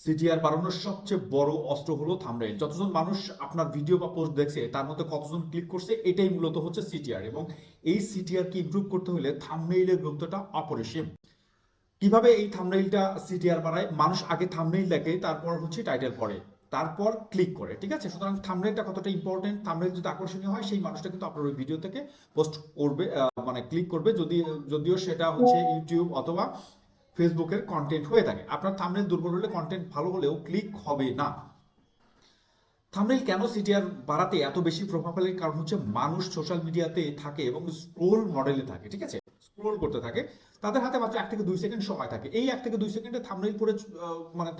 CTR বাড়ানোর সবচেয়ে বড় অস্ত্র হলো থাম্বনেইল। যতজন মানুষ আপনার ভিডিও বা পোস্ট দেখছে তার মধ্যে কতজন ক্লিক করছে এটাই মূলত হচ্ছে সিটিআর। এবং এই সিটিআর কে ইমপ্রুভ করতে হলে থাম্বনেইলের গুরুত্বটা অপরিসীম। কিভাবে এই থাম্বনেইলটা সিটিআর বাড়ায়? মানুষ আগে থাম্বনেইল দেখে, তারপর হচ্ছে টাইটেল পড়ে, তারপর ক্লিক করে। ঠিক আছে, সুতরাং থাম্বনেইলটা কতটা ইম্পর্টেন্ট, থাম্বনেইল যদি আকর্ষণীয় হয় সেই মানুষটা কিন্তু আপনার ওই ভিডিও থেকে পোস্ট করবে, মানে ক্লিক করবে, যদিও সেটা হচ্ছে ইউটিউব অথবা ফেসবুকের কন্টেন্ট হয়ে থাকে। আপনার থাম্বনেইল দুর্বল হলে কন্টেন্ট ভালো হলেও ক্লিক হবে না। থাম্বনেইল কেন সিটিআর বাড়াতে এত বেশি প্রভাব ফেলে? কারণ হচ্ছে মানুষ সোশ্যাল মিডিয়াতে থাকে এবং স্ক্রোল মডেলে থাকে। ঠিক আছে, স্ক্রোল করতে থাকে, তাদের হাতে মাত্র 1 থেকে 2 সেকেন্ড সময় থাকে। এই 1 থেকে 2 সেকেন্ডে থাম্বনেইল পড়ে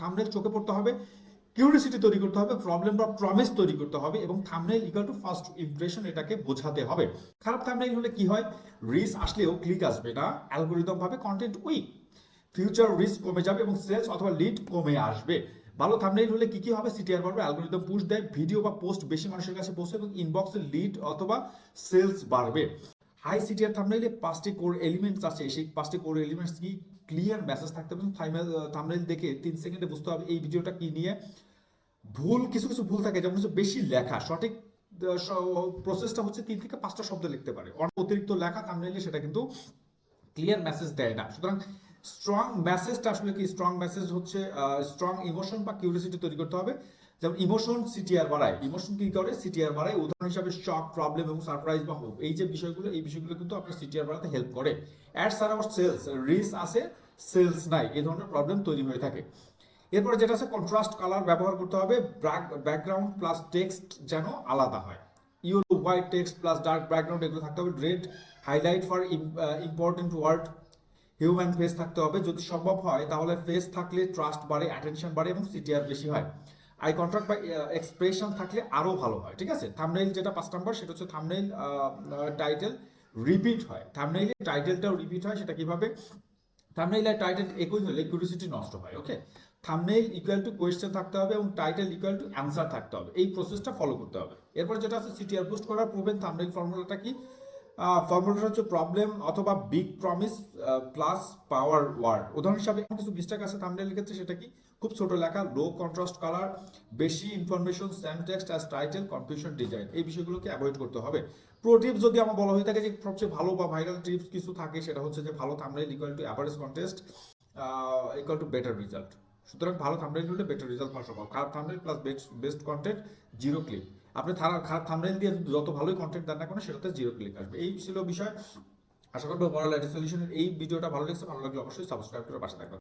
থাম্বনেইল চোখে পড়তে হবে, কিউরিসিটি তৈরি করতে হবে, প্রবলেম বা প্রমিস তৈরি করতে হবে, এবং thumbnail equal to first impression এটাকে বোঝাতে হবে। খারাপ থাম্বনেইল হলে কি হয়? রিচ আসলেও ক্লিক আসবে না, অ্যালগোরিদম ভাবে কন্টেন্ট উইক, ফিউচার রিস্ক কমে যাবে এবং সেলস অথবা লিড কমে আসবে। ভালো থাম্বনেইল হলে কি কি হবে? সিটিআর বাড়বে, অ্যালগোরিদম পুশ দেয়, ভিডিও বা পোস্ট বেশি মানুষের কাছে পৌঁছে এবং ইনবক্সে লিড অথবা সেলস বাড়বে। হাই সিটিআর থাম্বনেইলে 5টি কোর এলিমেন্টস আছে। সেই 5টি কোর এলিমেন্টস কি? ক্লিয়ার মেসেজ থাকতে হবে। থাম্বনেইল দেখে 3 সেকেন্ডে বুঝতে হবে এই ভিডিওটা কি নিয়ে। কিছু কিছু ভুল থাকে, যেমন হচ্ছে বেশি লেখা। সঠিক প্রসেসটা হচ্ছে 3 থেকে 5টা শব্দ লিখতে পারে। অতিরিক্ত লেখা থাম্বনেইলে সেটা কিন্তু ক্লিয়ার মেসেজ দেয় না। সুতরাং স্ট্রং মেসেজটা আসলে কি? স্ট্রং মেসেজ হচ্ছে স্ট্রং ইমোশন বা কিউরিসিটি তৈরি করতে হবে। যেমন ইমোশন সিটিআর বাড়ায়। ইমোশন কি করে? সিটিআর বাড়ায়। উদাহরণ হিসাবে শক, প্রবলেম এবং সারপ্রাইজ বা হোপ, এই যে বিষয়গুলো, এই বিষয়গুলো কিন্তু আপনার সিটিআর বাড়াতে হেল্প করে। অ্যাডস আর আবার সেলস, রিচ আছে সেলস নাই, এই ধরনের প্রবলেম তৈরি হয়ে থাকে। এরপরে যেটা আছে, কন্ট্রাস্ট কালার ব্যবহার করতে হবে। ব্যাকগ্রাউন্ড প্লাস টেক্সট যেন আলাদা হয়। Yellow white text plus dark background এগুলো থাকতে হবে। Red highlight for important word. Human face থাকতে হবে, যদি সম্ভব হয় তাহলে ফেস থাকলে ট্রাস্ট বাড়ে, অ্যাটেনশন বাড়ে এবং সিটিআর বেশি হয়। আই কন্ট্রাক্ট বা এক্সপ্রেশন থাকলে আরো ভালো হয়। ঠিক আছে, থাম্বনেইল যেটা 5 নম্বর, সেটা হচ্ছে থাম্বনেইল টাইটেল রিপিট হয়। থাম্বনেইলে টাইটেলটাও রিপিট হয়। সেটা কিভাবে? থাম্বনেইল আর টাইটেল একই হলে কিউরিসিটি নষ্ট হয়। ওকে, থাম্বনেইল ইকুয়াল টু কোয়েশ্চেন থাকতে হবে এবং টাইটেল ইকুয়াল টু অ্যান্সার থাকতে হবে। এই প্রসেসটা ফলো করতে হবে। এরপর যেটা আছে সিটিআর বুস্ট করার প্রুভেন থাম্বনেইল ফর্মুলাটা কি? ফর্মুলাটা হচ্ছে প্রবলেম অথবা বিগ প্রমিস প্লাস পাওয়ার ওয়ার্ড। উদাহরণ হিসাবে কিছু মিস্টেক আছে থাম্বনেইলের ক্ষেত্রে, সেটা কি? খুব ছোট লেখা, লো কন্ট্রাস্ট কালার, বেশি information, same text as title, confusion design, এই বিষয়গুলোকে অ্যাভয়েড করতে হবে। প্রো টিপস যদি আমার বলা হয়ে থাকে যে সবচেয়ে ভালো বা ভাইরাল টিপস কিছু থাকে, সেটা হচ্ছে যে ভালো thumbnail equal to average contest equal to better result. সুতরাং ভালো থাম্বনেইল হলে বেটার রেজাল্ট পাওয়া সম্ভব। খারাপ thumbnail plus best content, zero click. আপনি খারাপ থাম্বনেইল দিয়ে যত ভালোই কন্টেন্ট দেন না কেন, সেটাতে জিরো ক্লিক আসবে। এই ছিল বিষয়। আশা করবো মোরাল সলিউশনের এই ভিডিওটা ভালো লাগছে। ভালো লাগলে অবশ্যই সাবস্ক্রাইব করে পাশে থাকবেন।